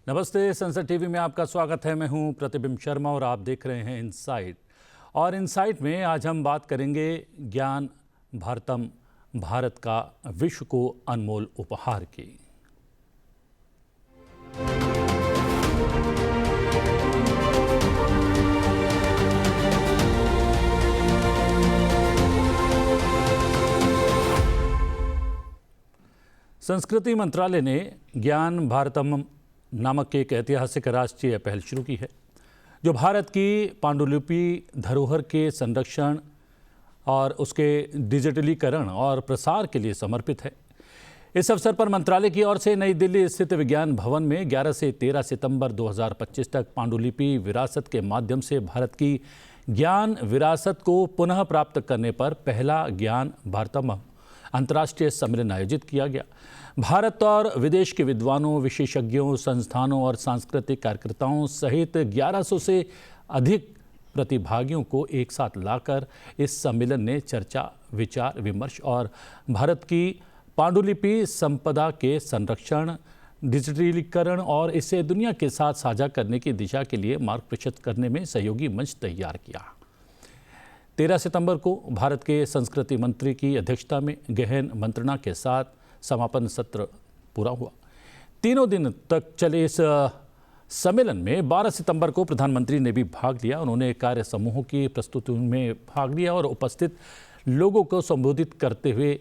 नमस्ते, संसद टीवी में आपका स्वागत है। मैं हूं प्रतिबिंब शर्मा और आप देख रहे हैं इनसाइट। और इनसाइट में आज हम बात करेंगे ज्ञान भारतम, भारत का विश्व को अनमोल उपहार की। संस्कृति मंत्रालय ने ज्ञान भारतम नामक एक ऐतिहासिक राष्ट्रीय पहल शुरू की है, जो भारत की पांडुलिपि धरोहर के संरक्षण और उसके डिजिटलीकरण और प्रसार के लिए समर्पित है। इस अवसर पर मंत्रालय की ओर से नई दिल्ली स्थित विज्ञान भवन में 11 से 13 सितंबर 2025 तक पांडुलिपि विरासत के माध्यम से भारत की ज्ञान विरासत को पुनः प्राप्त करने पर पहला ज्ञान भारतम अंतर्राष्ट्रीय सम्मेलन आयोजित किया गया। भारत और विदेश के विद्वानों, विशेषज्ञों, संस्थानों और सांस्कृतिक कार्यकर्ताओं सहित 1100 से अधिक प्रतिभागियों को एक साथ लाकर इस सम्मेलन ने चर्चा, विचार विमर्श और भारत की पांडुलिपि संपदा के संरक्षण, डिजिटलीकरण और इसे दुनिया के साथ साझा करने की दिशा के लिए मार्ग प्रशस्त करने में सहयोगी मंच तैयार किया। 13 सितंबर को भारत के संस्कृति मंत्री की अध्यक्षता में गहन मंत्रणा के साथ समापन सत्र पूरा हुआ। तीनों दिन तक चले इस सम्मेलन में 12 सितंबर को प्रधानमंत्री ने भी भाग लिया। उन्होंने कार्य समूहों की प्रस्तुतियों में भाग लिया और उपस्थित लोगों को संबोधित करते हुए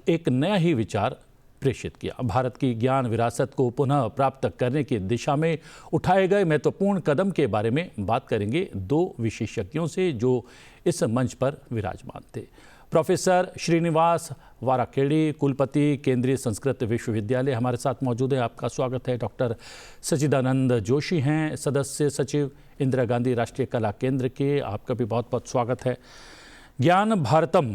एक नया ही विचार प्रेषित किया। भारत की ज्ञान विरासत को पुनः प्राप्त करने की दिशा में उठाए गए महत्वपूर्ण कदम के बारे में बात करेंगे दो विशेषज्ञों से जो इस मंच पर विराजमान थे। प्रोफेसर श्रीनिवास वाराकेडी, कुलपति केंद्रीय संस्कृत विश्वविद्यालय, हमारे साथ मौजूद है। आपका स्वागत है। डॉक्टर सच्चिदानंद जोशी हैं, सदस्य सचिव इंदिरा गांधी राष्ट्रीय कला केंद्र के, आपका भी बहुत बहुत स्वागत है। ज्ञान भारतम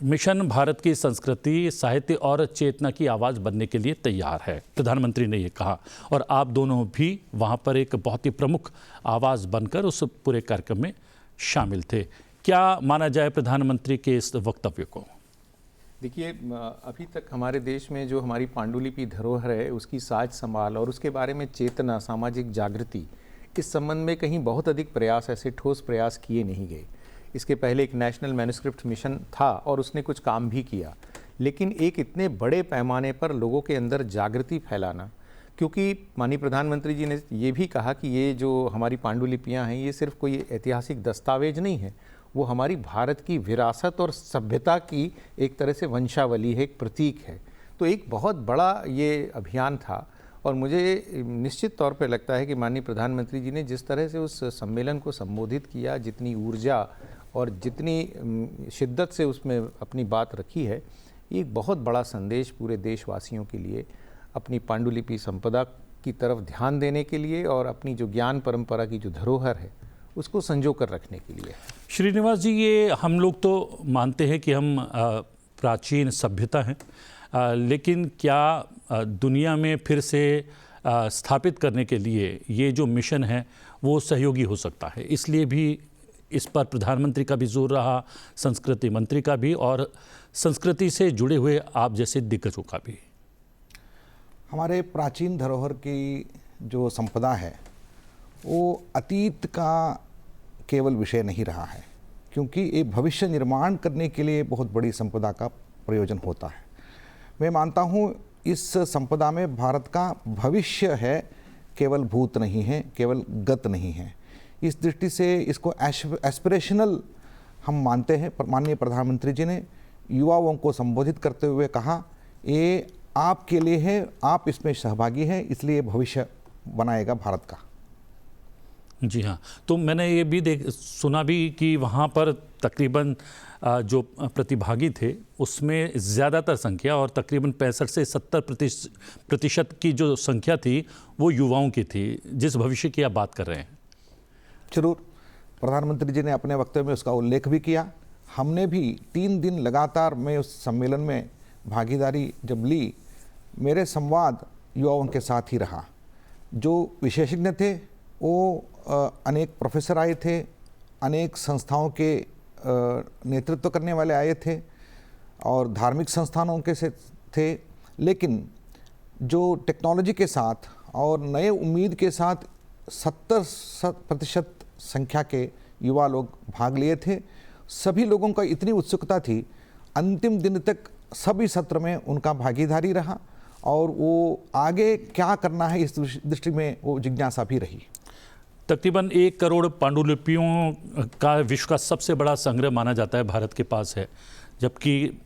मिशन भारत की संस्कृति, साहित्य और चेतना की आवाज़ बनने के लिए तैयार है, प्रधानमंत्री ने ये कहा, और आप दोनों भी वहाँ पर एक बहुत ही प्रमुख आवाज़ बनकर उस पूरे कार्यक्रम में शामिल थे। क्या माना जाए प्रधानमंत्री के इस वक्तव्य को? देखिए, अभी तक हमारे देश में जो हमारी पांडुलिपि धरोहर है उसकी साज संभाल और उसके बारे में चेतना, सामाजिक जागृति, इस संबंध में कहीं बहुत अधिक प्रयास, ऐसे ठोस प्रयास किए नहीं गए। इसके पहले एक नेशनल मैन्युस्क्रिप्ट मिशन था और उसने कुछ काम भी किया, लेकिन एक इतने बड़े पैमाने पर लोगों के अंदर जागृति फैलाना, क्योंकि माननीय प्रधानमंत्री जी ने ये भी कहा कि ये जो हमारी पांडुलिपियाँ हैं ये सिर्फ कोई ऐतिहासिक दस्तावेज नहीं है, वो हमारी भारत की विरासत और सभ्यता की एक तरह से वंशावली है, एक प्रतीक है। तो एक बहुत बड़ा ये अभियान था और मुझे निश्चित तौर पे लगता है कि माननीय प्रधानमंत्री जी ने जिस तरह से उस सम्मेलन को संबोधित किया, जितनी ऊर्जा और जितनी शिद्दत से उसमें अपनी बात रखी है, ये एक बहुत बड़ा संदेश पूरे देशवासियों के लिए अपनी पांडुलिपि संपदा की तरफ ध्यान देने के लिए और अपनी जो ज्ञान परंपरा की जो धरोहर है उसको संजो कर रखने के लिए। श्रीनिवास जी, ये हम लोग तो मानते हैं कि हम प्राचीन सभ्यता हैं, लेकिन क्या दुनिया में फिर से स्थापित करने के लिए ये जो मिशन है वो सहयोगी हो सकता है? इसलिए भी इस पर प्रधानमंत्री का भी जोर रहा, संस्कृति मंत्री का भी, और संस्कृति से जुड़े हुए आप जैसे दिग्गजों का भी। हमारे प्राचीन धरोहर की जो संपदा है वो अतीत का केवल विषय नहीं रहा है, क्योंकि ये भविष्य निर्माण करने के लिए बहुत बड़ी संपदा का प्रयोजन होता है। मैं मानता हूँ इस संपदा में भारत का भविष्य है, केवल भूत नहीं है, केवल गत नहीं है। इस दृष्टि से इसको एस्पिरेशनल हम मानते हैं। माननीय प्रधानमंत्री जी ने युवाओं को संबोधित करते हुए कहा, ये आपके लिए है, आप इसमें सहभागी हैं, इसलिए भविष्य बनाएगा भारत का। जी हाँ, तो मैंने ये भी सुना भी कि वहाँ पर तकरीबन जो प्रतिभागी थे उसमें ज़्यादातर संख्या, और तकरीबन 65 से 70% की जो संख्या थी वो युवाओं की थी, जिस भविष्य की आप बात कर रहे हैं। जरूर, प्रधानमंत्री जी ने अपने वक्तव्य में उसका उल्लेख भी किया। हमने भी 3 दिन लगातार मैं उस सम्मेलन में भागीदारी जब ली, मेरे संवाद युवाओं के साथ ही रहा। जो विशेषज्ञ थे वो अनेक प्रोफेसर आए थे, अनेक संस्थाओं के नेतृत्व करने वाले आए थे और धार्मिक संस्थानों के से थे, लेकिन जो टेक्नोलॉजी के साथ और नए उम्मीद के साथ 70% संख्या के युवा लोग भाग लिए थे। सभी लोगों का इतनी उत्सुकता थी, अंतिम दिन तक सभी सत्र में उनका भागीदारी रहा और वो आगे क्या करना है इस दृष्टि में वो जिज्ञासा भी रही। तकरीबन 1 करोड़ पांडुलिपियों का विश्व का सबसे बड़ा संग्रह माना जाता है भारत के पास है, जबकि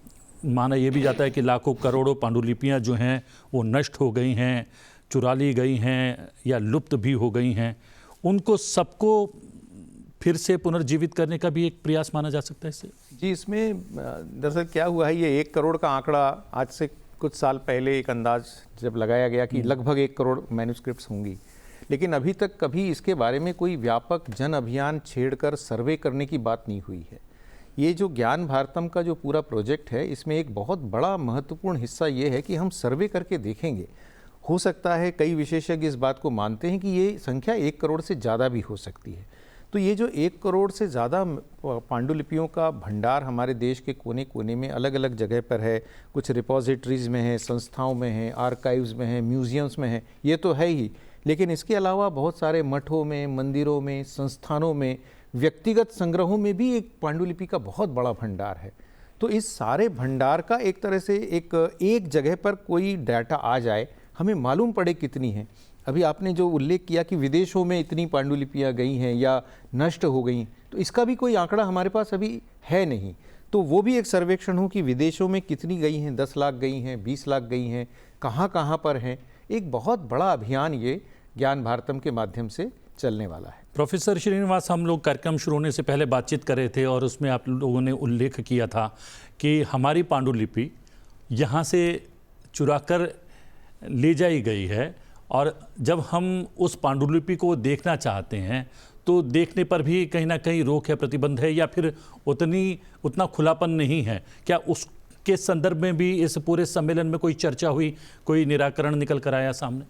माना यह भी जाता है कि लाखों करोड़ों पांडुलिपियां जो हैं वो नष्ट हो गई हैं, चुरा ली गई हैं या लुप्त भी हो गई हैं। उनको सबको फिर से पुनर्जीवित करने का भी एक प्रयास माना जा सकता है इससे। जी, इसमें दरअसल क्या हुआ है, ये 1 करोड़ का आंकड़ा आज से कुछ साल पहले एक अंदाज जब लगाया गया कि लगभग 1 करोड़ मैन्युस्क्रिप्ट्स होंगी, लेकिन अभी तक कभी इसके बारे में कोई व्यापक जन अभियान छेड़कर सर्वे करने की बात नहीं हुई है। ये जो ज्ञान भारतम का जो पूरा प्रोजेक्ट है, इसमें एक बहुत बड़ा महत्वपूर्ण हिस्सा ये है कि हम सर्वे करके देखेंगे। हो सकता है कई विशेषज्ञ इस बात को मानते हैं कि ये संख्या 1 करोड़ से ज़्यादा भी हो सकती है। तो ये जो 1 करोड़ से ज़्यादा पांडुलिपियों का भंडार हमारे देश के कोने कोने में अलग अलग जगह पर है, कुछ रिपोजिटरीज़ में है, संस्थाओं में है, आर्काइव्स में है, म्यूज़ियम्स में है, ये तो है ही, लेकिन इसके अलावा बहुत सारे मठों में, मंदिरों में, संस्थानों में, व्यक्तिगत संग्रहों में भी एक पांडुलिपि का बहुत बड़ा भंडार है। तो इस सारे भंडार का एक तरह से एक जगह पर कोई डाटा आ जाए, हमें मालूम पड़े कितनी है। अभी आपने जो उल्लेख किया कि विदेशों में इतनी पांडुलिपियाँ गई हैं या नष्ट हो गई, तो इसका भी कोई आंकड़ा हमारे पास अभी है नहीं। तो वो भी एक सर्वेक्षण हो कि विदेशों में कितनी गई हैं, 10 लाख गई हैं, 20 लाख गई हैं, कहाँ कहाँ पर हैं। एक बहुत बड़ा अभियान ये ज्ञान भारतम के माध्यम से चलने वाला है। प्रोफेसर श्रीनिवास, हम लोग कार्यक्रम शुरू होने से पहले बातचीत कर रहे थे और उसमें आप लोगों ने उल्लेख किया था कि हमारी पांडुलिपि यहाँ से चुराकर ले जाई गई है और जब हम उस पांडुलिपि को देखना चाहते हैं तो देखने पर भी कहीं ना कहीं रोक है, प्रतिबंध है, या फिर उतना खुलापन नहीं है। क्या उसके संदर्भ में भी इस पूरे सम्मेलन में कोई चर्चा हुई, कोई निराकरण निकल कर आया सामने?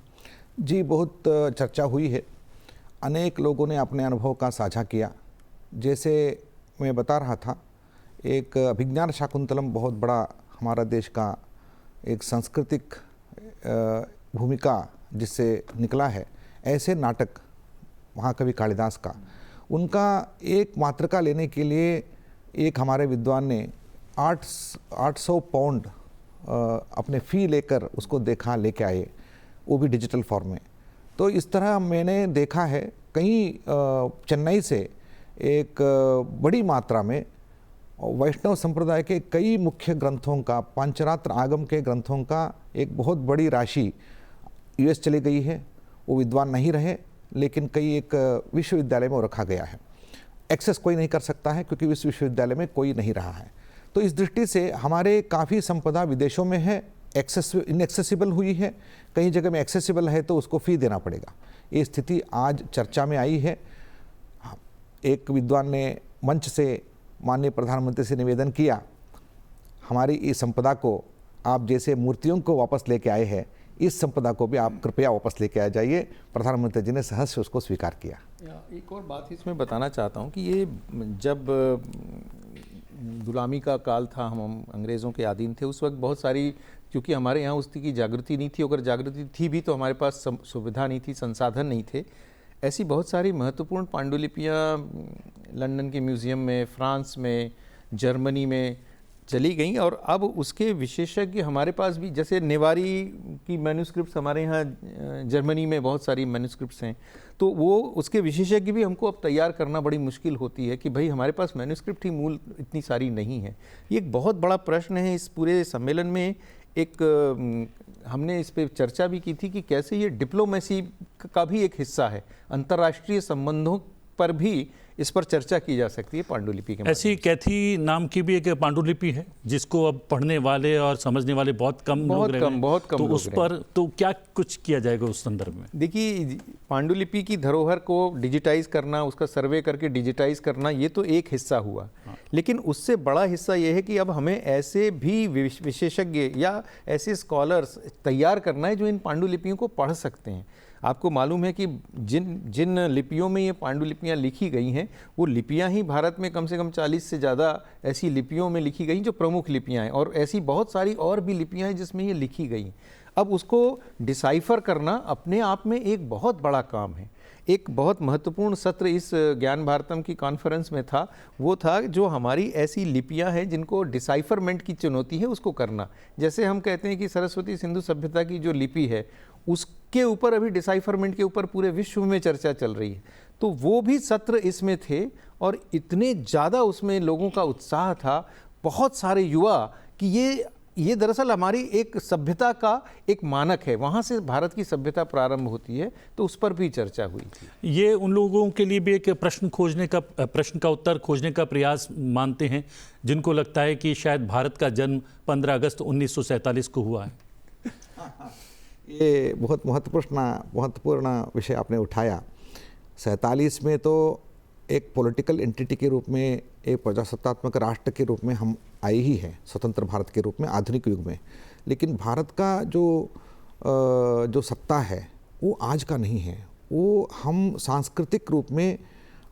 जी, बहुत चर्चा हुई है। अनेक लोगों ने अपने अनुभव का साझा किया। जैसे मैं बता रहा था, एक अभिज्ञान शाकुंतलम बहुत बड़ा हमारा देश का एक सांस्कृतिक भूमिका जिससे निकला है, ऐसे नाटक महाकवि कालिदास का, उनका एक मातृका लेने के लिए एक हमारे विद्वान ने 800 पाउंड अपने फ़ी लेकर उसको देखा, लेके आए, वो भी डिजिटल फॉर्म में। तो इस तरह मैंने देखा है कहीं चेन्नई से एक बड़ी मात्रा में वैष्णव संप्रदाय के कई मुख्य ग्रंथों का, पांचरात्र आगम के ग्रंथों का एक बहुत बड़ी राशि यूएस चली गई है। वो विद्वान नहीं रहे, लेकिन कई एक विश्वविद्यालय में वो रखा गया है। एक्सेस कोई नहीं कर सकता है क्योंकि इस विश्वविद्यालय में कोई नहीं रहा है। तो इस दृष्टि से हमारे काफ़ी संपदा विदेशों में है, इनएक्सेसिबल हुई है, कई जगह में एक्सेसिबल है तो उसको फ़ी देना पड़ेगा। ये स्थिति आज चर्चा में आई है। एक विद्वान ने मंच से माननीय प्रधानमंत्री से निवेदन किया, हमारी इस संपदा को आप जैसे मूर्तियों को वापस लेके आए हैं, इस संपदा को भी आप कृपया वापस लेके आ जाइए। प्रधानमंत्री जी ने सहर्ष उसको स्वीकार किया। एक और बात इसमें बताना चाहता हूँ कि ये जब गुलामी का काल था, हम अंग्रेज़ों के अधीन थे, उस वक्त बहुत सारी, क्योंकि हमारे यहाँ उसकी जागृति नहीं थी, अगर जागृति थी भी तो हमारे पास सुविधा नहीं थी, संसाधन नहीं थे। ऐसी बहुत सारी महत्वपूर्ण पांडुलिपियाँ लंदन के म्यूज़ियम में, फ्रांस में, जर्मनी में चली गई और अब उसके विशेषज्ञ हमारे पास भी, जैसे नेवारी की मैन्युस्क्रिप्ट्स हमारे यहाँ जर्मनी में बहुत सारी मैन्युस्क्रिप्ट्स हैं, तो वो उसके विशेषज्ञ भी हमको अब तैयार करना बड़ी मुश्किल होती है कि भाई हमारे पास मैन्युस्क्रिप्ट ही मूल इतनी सारी नहीं है। ये एक बहुत बड़ा प्रश्न है। इस पूरे सम्मेलन में हमने इस पे चर्चा भी की थी कि कैसे ये डिप्लोमेसी का भी एक हिस्सा है, अंतर्राष्ट्रीय संबंधों पर भी इस पर चर्चा की जा सकती है पांडुलिपि के। ऐसी कैथी नाम की भी एक पांडुलिपि है जिसको अब पढ़ने वाले और समझने वाले बहुत कम तो उस पर तो क्या कुछ किया जाएगा उस संदर्भ में? देखिए, पांडुलिपि की धरोहर को डिजिटाइज करना, उसका सर्वे करके डिजिटाइज करना, ये तो एक हिस्सा हुआ। लेकिन उससे बड़ा हिस्सा ये है कि अब हमें ऐसे भी विशेषज्ञ या ऐसे स्कॉलर्स तैयार करना है जो इन पांडुलिपियों को पढ़ सकते हैं। आपको मालूम है कि जिन लिपियों में ये पांडुलिपियाँ लिखी गई हैं, वो लिपियाँ ही भारत में कम से कम 40 से ज़्यादा ऐसी लिपियों में लिखी गई जो प्रमुख लिपियाँ हैं, और ऐसी बहुत सारी और भी लिपियाँ हैं जिसमें ये लिखी गई। अब उसको डिसाइफर करना अपने आप में एक बहुत बड़ा काम है। एक बहुत महत्वपूर्ण सत्र इस ज्ञान भारतम की कॉन्फ्रेंस में था, वो था जो हमारी ऐसी लिपियां हैं जिनको डिसाइफरमेंट की चुनौती है, उसको करना। जैसे हम कहते हैं कि सरस्वती सिंधु सभ्यता की जो लिपि है उसके ऊपर अभी डिसाइफरमेंट के ऊपर पूरे विश्व में चर्चा चल रही है, तो वो भी सत्र इसमें थे और इतने ज़्यादा उसमें लोगों का उत्साह था, बहुत सारे युवा, कि ये दरअसल हमारी एक सभ्यता का एक मानक है, वहाँ से भारत की सभ्यता प्रारंभ होती है, तो उस पर भी चर्चा हुई थी। ये उन लोगों के लिए भी एक प्रश्न का उत्तर खोजने का प्रयास मानते हैं जिनको लगता है कि शायद भारत का जन्म 15 अगस्त 1947 को हुआ है। ये बहुत महत्वपूर्ण विषय आपने उठाया। 47 में तो एक पॉलिटिकल एंटिटी के रूप में, एक प्रजासत्तात्मक राष्ट्र के रूप में हम आए ही हैं, स्वतंत्र भारत के रूप में आधुनिक युग में। लेकिन भारत का जो सत्ता है वो आज का नहीं है, वो हम सांस्कृतिक रूप में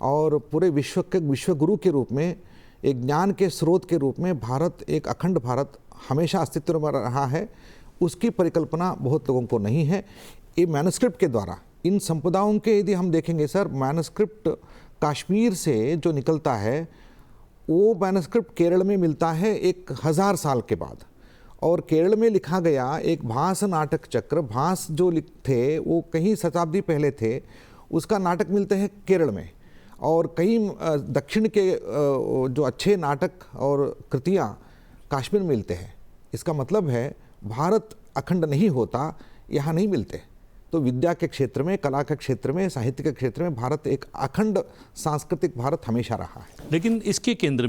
और पूरे विश्व के विश्वगुरु के रूप में, एक ज्ञान के स्रोत के रूप में भारत, एक अखंड भारत हमेशा अस्तित्व में रहा है। उसकी परिकल्पना बहुत लोगों को नहीं है। ये मैन्युस्क्रिप्ट के द्वारा इन संपदाओं के यदि हम देखेंगे सर, मैन्युस्क्रिप्ट कश्मीर से जो निकलता है वो मैन्युस्क्रिप्ट केरल में मिलता है 1000 साल के बाद, और केरल में लिखा गया एक भास नाटक चक्र, भास जो थे वो कहीं शताब्दी पहले थे, उसका नाटक मिलते हैं केरल में, और कई दक्षिण के जो अच्छे नाटक और कृतियाँ कश्मीर में मिलते हैं। इसका मतलब है भारत अखंड नहीं होता, यहाँ नहीं मिलते। तो विद्या के क्षेत्र में, कला के क्षेत्र में, साहित्य के क्षेत्र में भारत एक अखंड सांस्कृतिक भारत हमेशा रहा है। लेकिन इसके केंद्र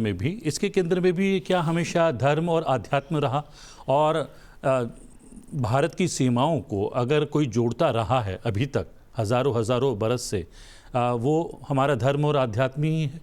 में भी क्या हमेशा धर्म और आध्यात्म रहा? और भारत की सीमाओं को अगर कोई जोड़ता रहा है अभी तक हजारों बरस से, वो हमारा धर्म और आध्यात्म ही है।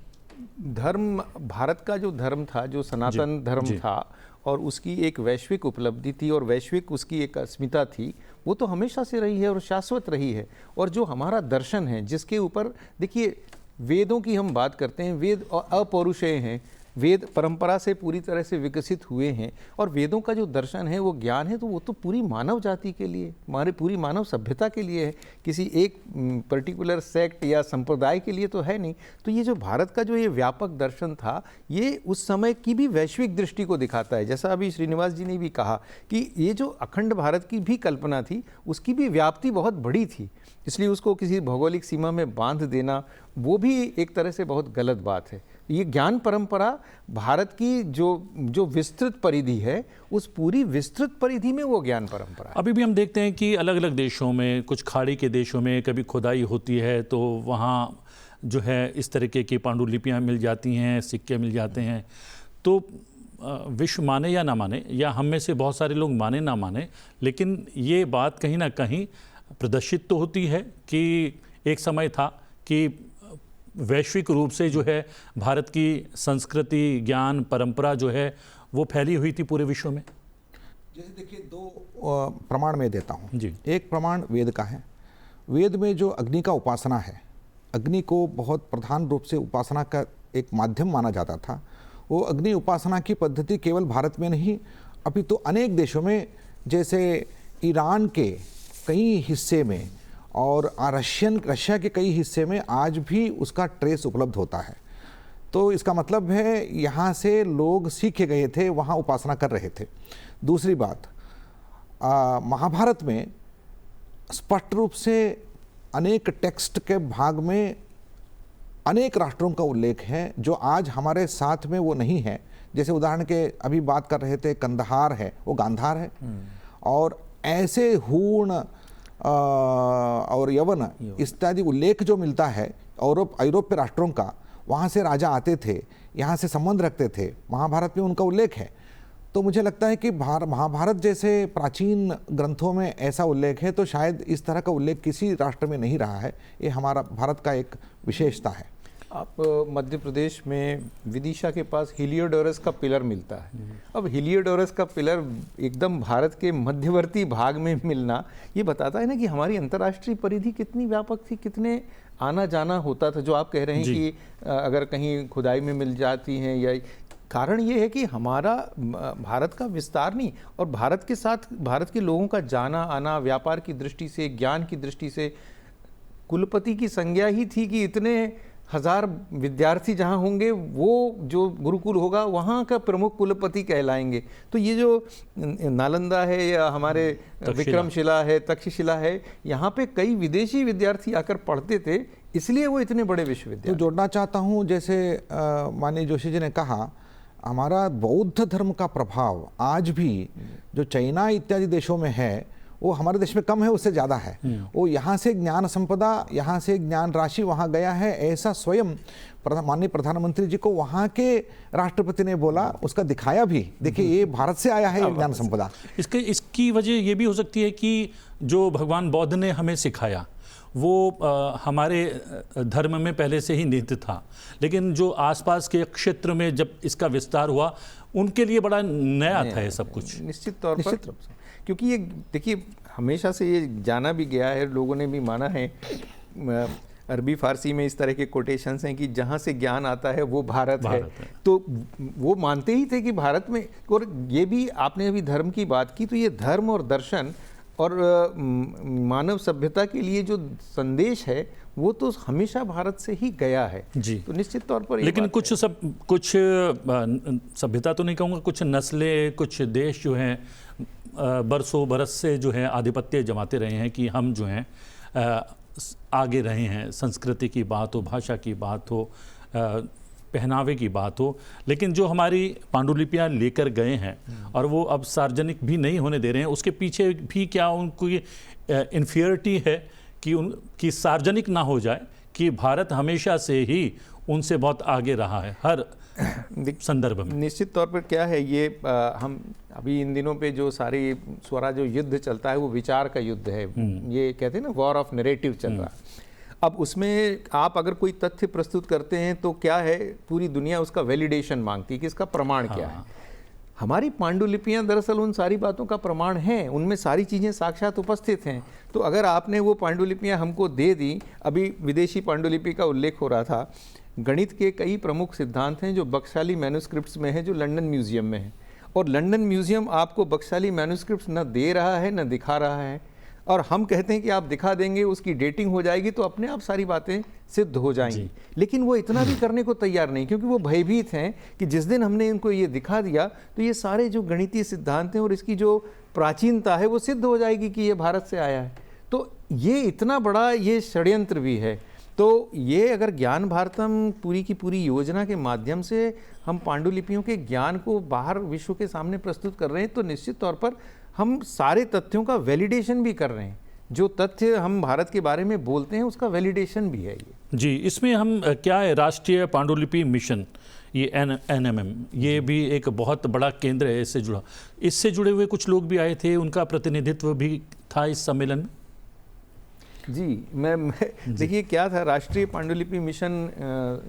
धर्म, भारत का जो धर्म था, जो सनातन धर्म था, और उसकी एक वैश्विक उपलब्धि थी और वैश्विक उसकी एक अस्मिता थी, वो तो हमेशा से रही है और शाश्वत रही है। और जो हमारा दर्शन है, जिसके ऊपर देखिए वेदों की हम बात करते हैं, वेद अपौरुषेय हैं, वेद परंपरा से पूरी तरह से विकसित हुए हैं, और वेदों का जो दर्शन है, वो ज्ञान है, तो वो तो पूरी मानव जाति के लिए, हमारे पूरी मानव सभ्यता के लिए है, किसी एक पर्टिकुलर सेक्ट या संप्रदाय के लिए तो है नहीं। तो ये जो भारत का जो ये व्यापक दर्शन था, ये उस समय की भी वैश्विक दृष्टि को दिखाता है। जैसा अभी श्रीनिवास जी ने भी कहा कि ये जो अखंड भारत की भी कल्पना थी, उसकी भी व्याप्ति बहुत बड़ी थी, इसलिए उसको किसी भौगोलिक सीमा में बांध देना वो भी एक तरह से बहुत गलत बात है। ये ज्ञान परंपरा भारत की जो विस्तृत परिधि है, उस पूरी विस्तृत परिधि में वो ज्ञान परंपरा है। अभी भी हम देखते हैं कि अलग अलग देशों में, कुछ खाड़ी के देशों में कभी खुदाई होती है तो वहाँ जो है इस तरीके की पांडुलिपियाँ मिल जाती हैं, सिक्के मिल जाते हैं। तो विश्व माने या ना माने, या हम में से बहुत सारे लोग माने ना माने, लेकिन ये बात कहीं ना कहीं प्रदर्शित तो होती है कि एक समय था कि वैश्विक रूप से जो है भारत की संस्कृति, ज्ञान, परंपरा जो है वो फैली हुई थी पूरे विश्व में। जैसे देखिए, 2 प्रमाण मैं देता हूँ जी। एक प्रमाण वेद का है। वेद में जो अग्नि का उपासना है, अग्नि को बहुत प्रधान रूप से उपासना का एक माध्यम माना जाता था। वो अग्नि उपासना की पद्धति केवल भारत में नहीं, अभी तो अनेक देशों में, जैसे ईरान के कई हिस्से में और रशिया के कई हिस्से में आज भी उसका ट्रेस उपलब्ध होता है। तो इसका मतलब है यहाँ से लोग सीखे गए थे, वहाँ उपासना कर रहे थे। दूसरी बात, महाभारत में स्पष्ट रूप से अनेक टेक्स्ट के भाग में अनेक राष्ट्रों का उल्लेख है जो आज हमारे साथ में वो नहीं है। जैसे उदाहरण के अभी बात कर रहे थे, कंदहार है, वो गांधार है। और ऐसे हूण और यवन इत्यादि उल्लेख जो मिलता है यूरोपीय राष्ट्रों का, वहाँ से राजा आते थे, यहाँ से संबंध रखते थे, महाभारत में उनका उल्लेख है। तो मुझे लगता है कि महाभारत जैसे प्राचीन ग्रंथों में ऐसा उल्लेख है, तो शायद इस तरह का उल्लेख किसी राष्ट्र में नहीं रहा है। ये हमारा भारत का एक विशेषता है। आप मध्य प्रदेश में विदिशा के पास हिलियोडोरस का पिलर मिलता है। अब हिलियोडोरस का पिलर एकदम भारत के मध्यवर्ती भाग में मिलना, ये बताता है ना कि हमारी अंतर्राष्ट्रीय परिधि कितनी व्यापक थी, कितने आना जाना होता था। जो आप कह रहे हैं कि अगर कहीं खुदाई में मिल जाती हैं, या कारण ये है कि हमारा भारत का विस्तार नहीं, और भारत के साथ भारत के लोगों का जाना आना, व्यापार की दृष्टि से, ज्ञान की दृष्टि से, कुलपति की संज्ञा ही थी कि इतने हजार विद्यार्थी जहाँ होंगे वो जो गुरुकुल होगा वहाँ का प्रमुख कुलपति कहलाएंगे। तो ये जो नालंदा है या हमारे विक्रमशिला है, तक्षशिला है, यहाँ पे कई विदेशी विद्यार्थी आकर पढ़ते थे, इसलिए वो इतने बड़े विश्वविद्यालय। तो जोड़ना चाहता हूँ, जैसे माननीय जोशी जी ने कहा, हमारा बौद्ध धर्म का प्रभाव आज भी जो चाइना इत्यादि देशों में है वो हमारे देश में कम है, उससे ज़्यादा है। वो यहाँ से ज्ञान संपदा, यहाँ से ज्ञान राशि वहाँ गया है, ऐसा स्वयं माननीय प्रधानमंत्री जी को वहाँ के राष्ट्रपति ने बोला, उसका दिखाया भी। देखिए ये भारत से आया है ज्ञान संपदा। इसकी वजह ये भी हो सकती है कि जो भगवान बौद्ध ने हमें सिखाया वो हमारे धर्म में पहले से ही निहित था, लेकिन जो आसपास के क्षेत्र में जब इसका विस्तार हुआ उनके लिए बड़ा नया था ये सब कुछ। निश्चित तौर पर, क्योंकि ये देखिए हमेशा से ये जाना भी गया है, लोगों ने भी माना है, अरबी फारसी में इस तरह के कोटेशंस हैं कि जहाँ से ज्ञान आता है वो भारत है। तो वो मानते ही थे कि भारत में, और ये भी आपने अभी धर्म की बात की, तो ये धर्म और दर्शन और मानव सभ्यता के लिए जो संदेश है वो तो हमेशा भारत से ही गया है जी। तो निश्चित तौर पर, लेकिन कुछ सभ्यता तो नहीं कहूँगा, कुछ नस्लें, कुछ देश जो हैं बरसों बरस से जो है आधिपत्य जमाते रहे हैं कि हम जो हैं आगे रहे हैं, संस्कृति की बात हो, भाषा की बात हो, पहनावे की बात हो, लेकिन जो हमारी पांडुलिपियाँ लेकर गए हैं और वो अब सार्वजनिक भी नहीं होने दे रहे हैं, उसके पीछे भी क्या उनको इन्फीरियरिटी है कि उनकी सार्वजनिक ना हो जाए कि भारत हमेशा से ही उनसे बहुत आगे रहा है हर संदर्भ में। निश्चित तौर पर क्या है ये, हम अभी इन दिनों पे जो सारी स्वराज जो युद्ध चलता है वो विचार का युद्ध है, ये कहते हैं ना वॉर ऑफ नैरेटिव चल रहा है। अब उसमें आप अगर कोई तथ्य प्रस्तुत करते हैं तो क्या है, पूरी दुनिया उसका वैलिडेशन मांगती है कि इसका प्रमाण क्या है। हमारी पांडुलिपियां दरअसल उन सारी बातों का प्रमाण हैं, उनमें सारी चीज़ें साक्षात उपस्थित हैं। तो अगर आपने वो पांडुलिपियां हमको दे दी, अभी विदेशी पांडुलिपि का उल्लेख हो रहा था, गणित के कई प्रमुख सिद्धांत हैं जो बख्शाली मैन्युस्क्रिप्ट्स में है, जो लंदन म्यूजियम में है, और लंदन म्यूजियम आपको बख्शाली मैन्युस्क्रिप्ट्स न दे रहा है न दिखा रहा है, और हम कहते हैं कि आप दिखा देंगे, उसकी डेटिंग हो जाएगी तो अपने आप सारी बातें सिद्ध हो जाएंगी। लेकिन वो इतना भी करने को तैयार नहीं, क्योंकि वो भयभीत हैं कि जिस दिन हमने इनको ये दिखा दिया तो ये सारे जो गणितीय सिद्धांत हैं और इसकी जो प्राचीनता है वो सिद्ध हो जाएगी कि ये भारत से आया है। तो ये इतना बड़ा ये षड्यंत्र भी है। तो ये अगर ज्ञान भारतम पूरी की पूरी योजना के माध्यम से हम पांडुलिपियों के ज्ञान को बाहर विश्व के सामने प्रस्तुत कर रहे हैं, तो निश्चित तौर पर हम सारे तथ्यों का वैलिडेशन भी कर रहे हैं। जो तथ्य हम भारत के बारे में बोलते हैं उसका वैलिडेशन भी है ये जी। इसमें हम क्या है, राष्ट्रीय पांडुलिपि मिशन, ये NMM, ये भी एक बहुत बड़ा केंद्र है इससे जुड़े हुए कुछ लोग भी आए थे, उनका प्रतिनिधित्व भी था इस सम्मेलन में जी। मैं देखिए क्या था, राष्ट्रीय पांडुलिपि मिशन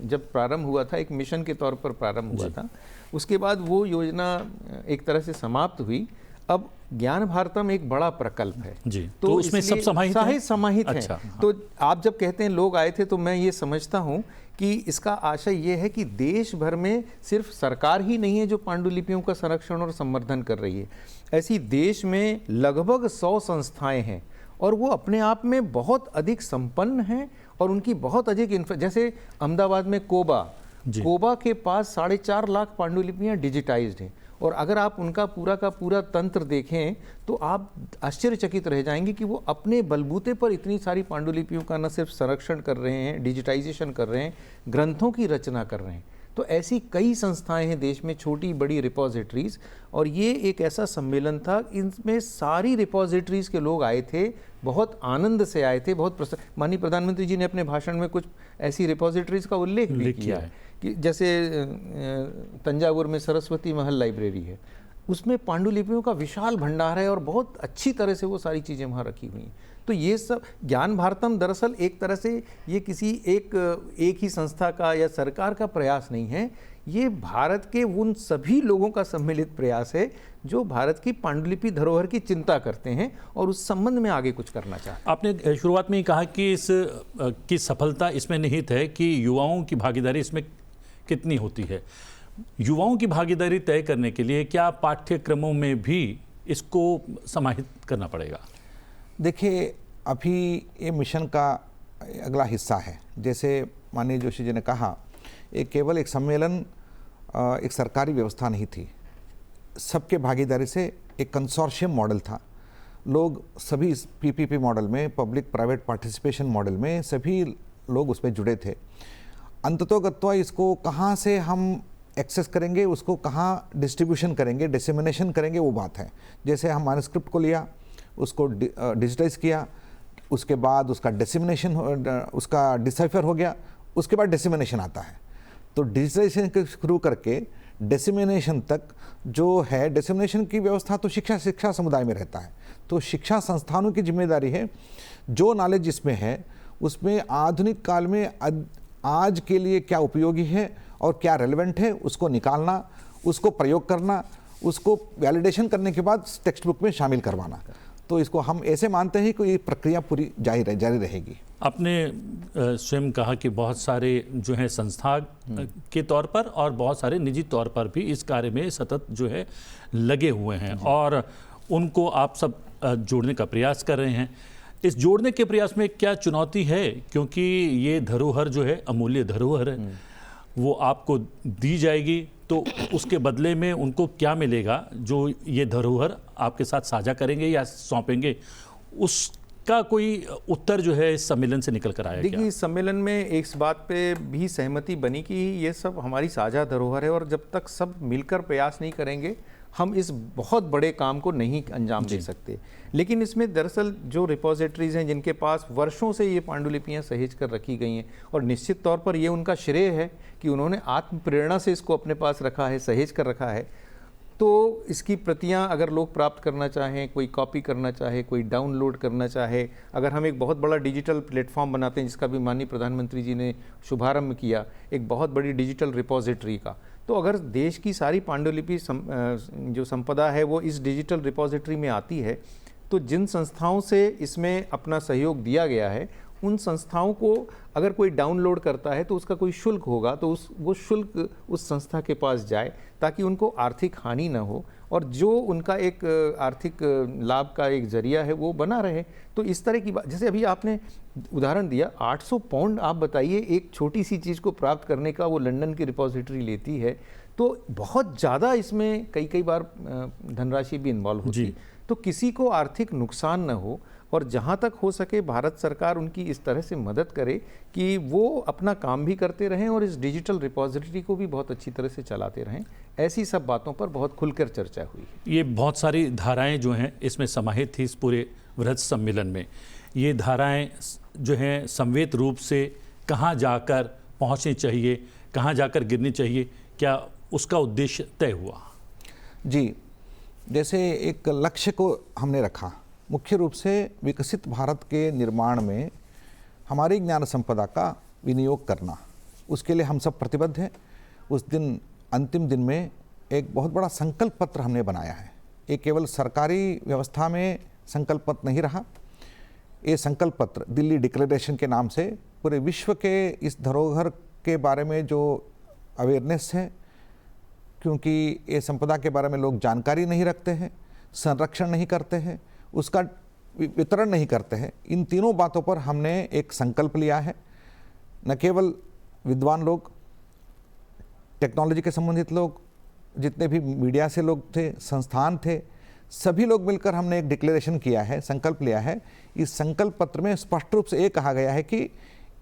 जब प्रारंभ हुआ था, एक मिशन के तौर पर प्रारंभ हुआ था, उसके बाद वो योजना एक तरह से समाप्त हुई। अब ज्ञान भारतम एक बड़ा प्रकल्प है जी, तो उसमें सब समाहित है। अच्छा, तो आप जब कहते हैं लोग आए थे, तो मैं ये समझता हूँ कि इसका आशय ये है कि देश भर में सिर्फ सरकार ही नहीं है जो पांडुलिपियों का संरक्षण और संवर्धन कर रही है, ऐसी देश में लगभग 100 संस्थाएं हैं और वो अपने आप में बहुत अधिक संपन्न हैं और उनकी बहुत अधिक जैसे अहमदाबाद में कोबा के पास 4.5 लाख पांडुलिपियाँ डिजिटाइज्ड हैं, और अगर आप उनका पूरा का पूरा तंत्र देखें तो आप आश्चर्यचकित रह जाएंगे कि वो अपने बलबूते पर इतनी सारी पांडुलिपियों का न सिर्फ संरक्षण कर रहे हैं, डिजिटाइजेशन कर रहे हैं, ग्रंथों की रचना कर रहे हैं। तो ऐसी कई संस्थाएं हैं देश में, छोटी बड़ी रिपोजिटरीज, और ये एक ऐसा सम्मेलन था, इनमें सारी रिपोजिटरीज के लोग आए थे, बहुत आनंद से आए थे, बहुत माननीय प्रधानमंत्री जी ने अपने भाषण में कुछ ऐसी रिपोजिटरीज का उल्लेख भी किया है कि जैसे तंजावुर में सरस्वती महल लाइब्रेरी है, उसमें पांडुलिपियों का विशाल भंडार है और बहुत अच्छी तरह से वो सारी चीज़ें वहाँ रखी हुई हैं। तो ये सब ज्ञान भारतम दरअसल एक तरह से ये किसी एक ही संस्था का या सरकार का प्रयास नहीं है, ये भारत के उन सभी लोगों का सम्मिलित प्रयास है जो भारत की पांडुलिपि धरोहर की चिंता करते हैं और उस संबंध में आगे कुछ करना चाहते हैं। आपने शुरुआत में ही कहा कि इस की सफलता इसमें निहित है कि युवाओं की भागीदारी इसमें कितनी होती है। युवाओं की भागीदारी तय करने के लिए क्या पाठ्यक्रमों में भी इसको समाहित करना पड़ेगा? देखिए, अभी ये मिशन का अगला हिस्सा है। जैसे माननीय जोशी जी ने कहा, ये केवल एक सम्मेलन, एक सरकारी व्यवस्था नहीं थी। सबके भागीदारी से एक कंसोर्शियम मॉडल था। लोग सभी पीपीपी मॉडल में, पब्लिक प्राइवेट पार्टिसिपेशन मॉडल में सभी लोग उसमें जुड़े थे। अंततोगत्वा इसको कहाँ से हम एक्सेस करेंगे, उसको कहाँ डिस्ट्रीब्यूशन करेंगे, डिसेमिनेशन करेंगे, वो बात है। जैसे हम मैन्युस्क्रिप्ट को लिया, उसको डिजिटाइज किया, उसके बाद उसका डिसेमिनेशन, उसका डिसाइफर हो गया, उसके बाद डिसेमिनेशन आता है। तो डिजिटाइजेशन के शुरू करके डिसेमिनेशन तक जो है, डिसेमिनेशन की व्यवस्था तो शिक्षा समुदाय में रहता है। तो शिक्षा संस्थानों की जिम्मेदारी है, जो नॉलेज इसमें है उसमें आधुनिक काल में आज के लिए क्या उपयोगी है और क्या रेलेवेंट है, उसको निकालना, उसको प्रयोग करना, उसको वैलिडेशन करने के बाद टेक्स्ट बुक में शामिल करवाना। तो इसको हम ऐसे मानते हैं कि ये प्रक्रिया पूरी जारी रहेगी। आपने स्वयं कहा कि बहुत सारे जो है संस्था के तौर पर और बहुत सारे निजी तौर पर भी इस कार्य में सतत जो है लगे हुए हैं और उनको आप सब जोड़ने का प्रयास कर रहे हैं। इस जोड़ने के प्रयास में क्या चुनौती है? क्योंकि ये धरोहर जो है अमूल्य धरोहर है, वो आपको दी जाएगी, तो उसके बदले में उनको क्या मिलेगा जो ये धरोहर आपके साथ साझा करेंगे या सौंपेंगे? उसका कोई उत्तर जो है इस सम्मेलन से निकल कर आया? देखिए, इस सम्मेलन में इस बात पे भी सहमति बनी कि ये सब हमारी साझा धरोहर है और जब तक सब मिलकर प्रयास नहीं करेंगे हम इस बहुत बड़े काम को नहीं अंजाम दे सकते। लेकिन इसमें दरअसल जो रिपोजिटरीज हैं जिनके पास वर्षों से ये पांडुलिपियां सहेज कर रखी गई हैं, और निश्चित तौर पर ये उनका श्रेय है कि उन्होंने आत्म प्रेरणा से इसको अपने पास रखा है, सहेज कर रखा है। तो इसकी प्रतियां अगर लोग प्राप्त करना चाहें, कोई कॉपी करना चाहे, कोई डाउनलोड करना चाहे, अगर हम एक बहुत बड़ा डिजिटल प्लेटफॉर्म बनाते हैं जिसका भी माननीय प्रधानमंत्री जी ने शुभारंभ किया, एक बहुत बड़ी डिजिटल रिपोजिटरी का, तो अगर देश की सारी पांडुलिपि जो संपदा है वो इस डिजिटल रिपोजिटरी में आती है, तो जिन संस्थाओं से इसमें अपना सहयोग दिया गया है उन संस्थाओं को अगर कोई डाउनलोड करता है तो उसका कोई शुल्क होगा, तो वो शुल्क उस संस्था के पास जाए ताकि उनको आर्थिक हानि ना हो और जो उनका एक आर्थिक लाभ का एक जरिया है वो बना रहे। तो इस तरह की बात, जैसे अभी आपने उदाहरण दिया 800 पाउंड, आप बताइए एक छोटी सी चीज़ को प्राप्त करने का वो लंदन की रिपोजिटरी लेती है, तो बहुत ज़्यादा इसमें कई बार धनराशि भी इन्वॉल्व होती है। तो किसी को आर्थिक नुकसान न हो और जहाँ तक हो सके भारत सरकार उनकी इस तरह से मदद करे कि वो अपना काम भी करते रहें और इस डिजिटल रिपोजिटरी को भी बहुत अच्छी तरह से चलाते रहें। ऐसी सब बातों पर बहुत खुलकर चर्चा हुई। ये बहुत सारी धाराएं जो हैं इसमें समाहित थी इस पूरे वृहद सम्मेलन में। ये धाराएं जो हैं संवेद रूप से कहाँ जाकर पहुँचनी चाहिए, कहाँ जाकर गिरनी चाहिए, क्या उसका उद्देश्य तय हुआ? जी, जैसे एक लक्ष्य को हमने रखा, मुख्य रूप से विकसित भारत के निर्माण में हमारी ज्ञान संपदा का विनियोग करना, उसके लिए हम सब प्रतिबद्ध हैं। उस दिन अंतिम दिन में एक बहुत बड़ा संकल्प पत्र हमने बनाया है। ये केवल सरकारी व्यवस्था में संकल्प पत्र नहीं रहा, ये संकल्प पत्र दिल्ली डिक्लेरेशन के नाम से पूरे विश्व के इस धरोहर के बारे में जो अवेयरनेस है, क्योंकि ये संपदा के बारे में लोग जानकारी नहीं रखते हैं, संरक्षण नहीं करते हैं, उसका वितरण नहीं करते हैं, इन तीनों बातों पर हमने एक संकल्प लिया है। न केवल विद्वान लोग, टेक्नोलॉजी के संबंधित लोग, जितने भी मीडिया से लोग थे, संस्थान थे, सभी लोग मिलकर हमने एक डिक्लेरेशन किया है, संकल्प लिया है। इस संकल्प पत्र में स्पष्ट रूप से ये कहा गया है कि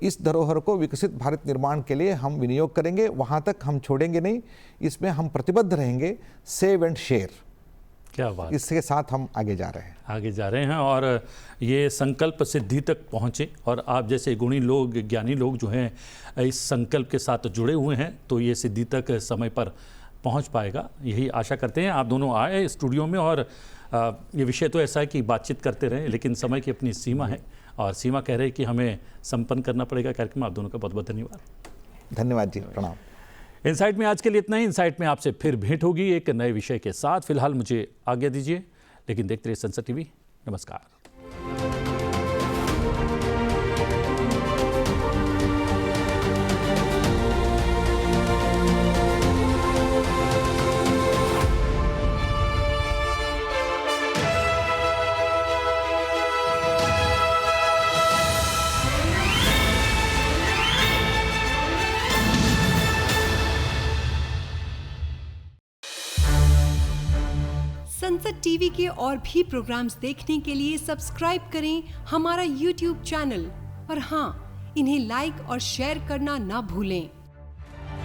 इस धरोहर को विकसित भारत निर्माण के लिए हम विनियोग करेंगे, वहाँ तक हम छोड़ेंगे नहीं, इसमें हम प्रतिबद्ध रहेंगे, सेव एंड शेयर। क्या बात, इसके साथ हम आगे जा रहे हैं और ये संकल्प सिद्धि तक पहुँचे और आप जैसे गुणी लोग, ज्ञानी लोग जो हैं इस संकल्प के साथ जुड़े हुए हैं, तो ये सिद्धि तक समय पर पहुँच पाएगा, यही आशा करते हैं। आप दोनों आए स्टूडियो में और ये विषय तो ऐसा है कि बातचीत करते रहें, लेकिन समय की अपनी सीमा है और सीमा कह रहे हैं कि हमें संपन्न करना पड़ेगा कार्यक्रम। आप दोनों का बहुत बहुत धन्यवाद। धन्यवाद जी, प्रणाम। इनसाइट में आज के लिए इतना ही। इनसाइट में आपसे फिर भेंट होगी एक नए विषय के साथ। फिलहाल मुझे आज्ञा दीजिए, लेकिन देखते रहिए संसद टीवी। नमस्कार। संसद टीवी के और भी प्रोग्राम्स देखने के लिए सब्सक्राइब करें हमारा YouTube चैनल और हाँ, इन्हें लाइक और शेयर करना ना भूलें।